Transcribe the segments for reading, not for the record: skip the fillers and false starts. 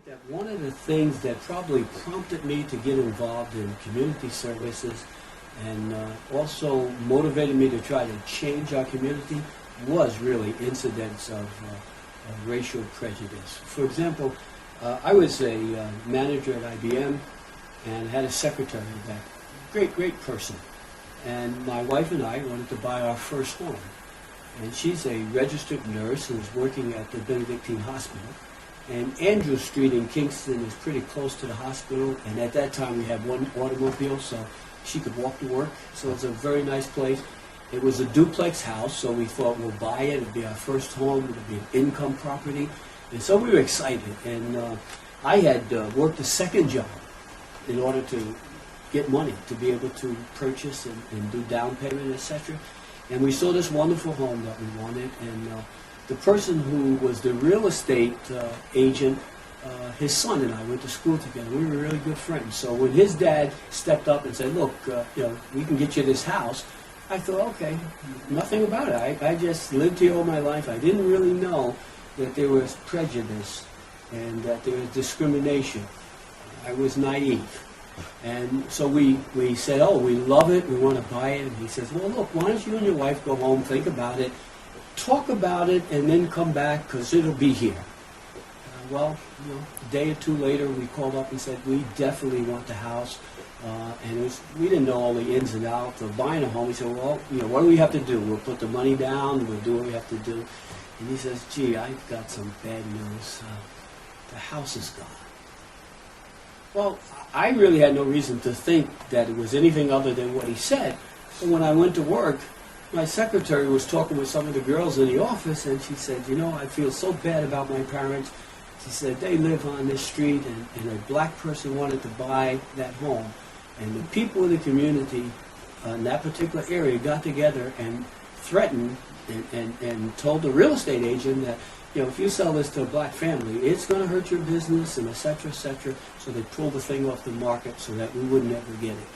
That one of the things that probably prompted me to get involved in community services and also motivated me to try to change our community was really incidents of racial prejudice. For example, I was a manager at IBM and had a secretary, that great person. And my wife and I wanted to buy our first home. And she's a registered nurse who was working at the Benedictine Hospital. And Andrew Street in Kingston is pretty close to the hospital, and at that time we had one automobile, so she could walk to work. So it's a very nice place. It was a duplex house, so we thought we'll buy it. It'd be our first home. It'd be an income property. And so we were excited. And I had worked a second job in order to get money to be able to purchase and do down payment, etc. And we saw this wonderful home that we wanted, and the person who was the real estate agent, his son and I went to school together. We were really good friends. So when his dad stepped up and said, look, we can get you this house, I thought, okay, nothing about it. I just lived here all my life. I didn't really know that there was prejudice and that there was discrimination. I was naive. And so we said, oh, we love it, we want to buy it. And he says, well, look, why don't you and your wife go home, think about it, talk about it, and then come back, because it'll be here. A day or two later, we called up and said, we definitely want the house. And we didn't know all the ins and outs of buying a home. We said, well, what do we have to do? We'll put the money down, we'll do what we have to do. And he says, gee, I've got some bad news. The house is gone. Well, I really had no reason to think that it was anything other than what he said. But when I went to work, my secretary was talking with some of the girls in the office, and she said, I feel so bad about my parents. She said, they live on this street, and a black person wanted to buy that home. And the people in the community in that particular area got together and threatened and told the real estate agent that, if you sell this to a black family, it's going to hurt your business, and et cetera, et cetera. So they pulled the thing off the market so that we would never get it.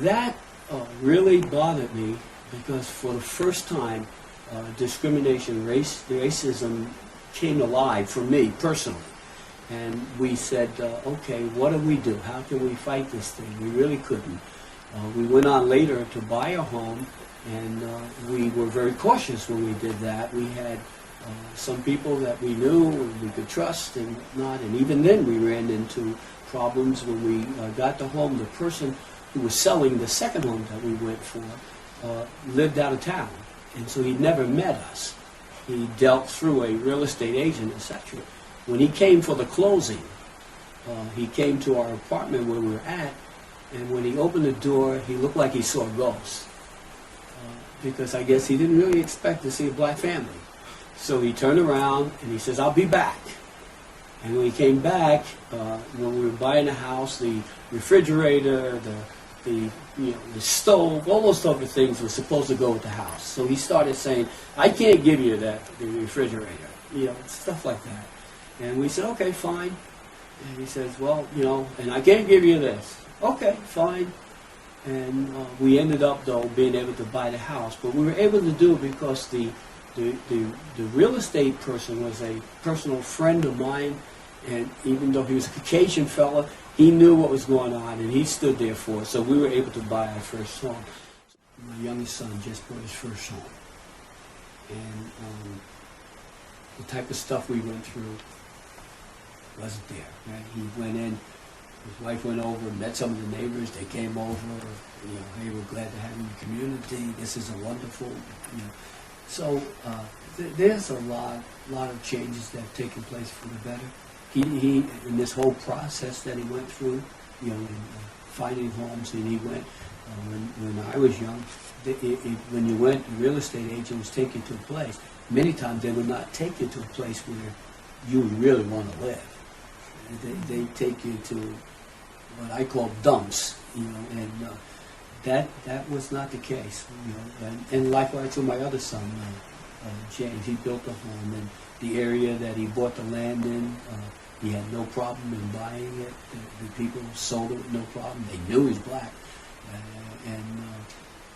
That really bothered me, because for the first time, discrimination, racism came alive for me personally. And we said, okay, what do we do? How can we fight this thing? We really couldn't. We went on later to buy a home, and we were very cautious when we did that. We had some people that we knew and we could trust and whatnot, and even then we ran into problems when we got the home. The person who was selling the second home that we went for lived out of town, and so he never met us. He dealt through a real estate agent, etc. When he came for the closing, he came to our apartment where we were at, and when he opened the door, he looked like he saw a ghost, because I guess he didn't really expect to see a black family. So he turned around and he says, I'll be back. And when he came back, when we were buying the house, the refrigerator, the stove, all those type of things were supposed to go with the house. So he started saying, I can't give you the refrigerator, stuff like that. And we said, okay, fine. And he says, well, and I can't give you this. Okay, fine. And we ended up, though, being able to buy the house. But we were able to do it because the real estate person was a personal friend of mine, and even though he was a Caucasian fella, he knew what was going on, and he stood there for us. So we were able to buy our first home. My youngest son just bought his first home, and the type of stuff we went through wasn't there. Right? He went in, his wife went over, met some of the neighbors. They came over. Hey, we're glad to have you in the community. This is a wonderful. So there's a lot of changes that have taken place for the better. He in this whole process that he went through, in finding homes, and he went when I was young. When you went, a real estate agent was taking you to a place. Many times they would not take you to a place where you really want to live. They take you to what I call dumps, and that was not the case, and likewise with my other son, James. He built a home in the area that he bought the land in. He had no problem in buying it. The people sold it with no problem. They knew he was black,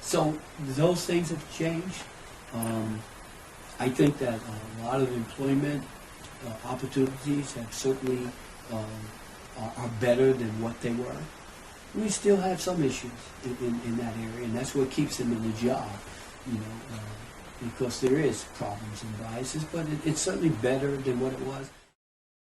so those things have changed. I think that a lot of employment opportunities have certainly are better than what they were. We still have some issues in that area, and that's what keeps them in the job, because there is problems and biases, but it's certainly better than what it was.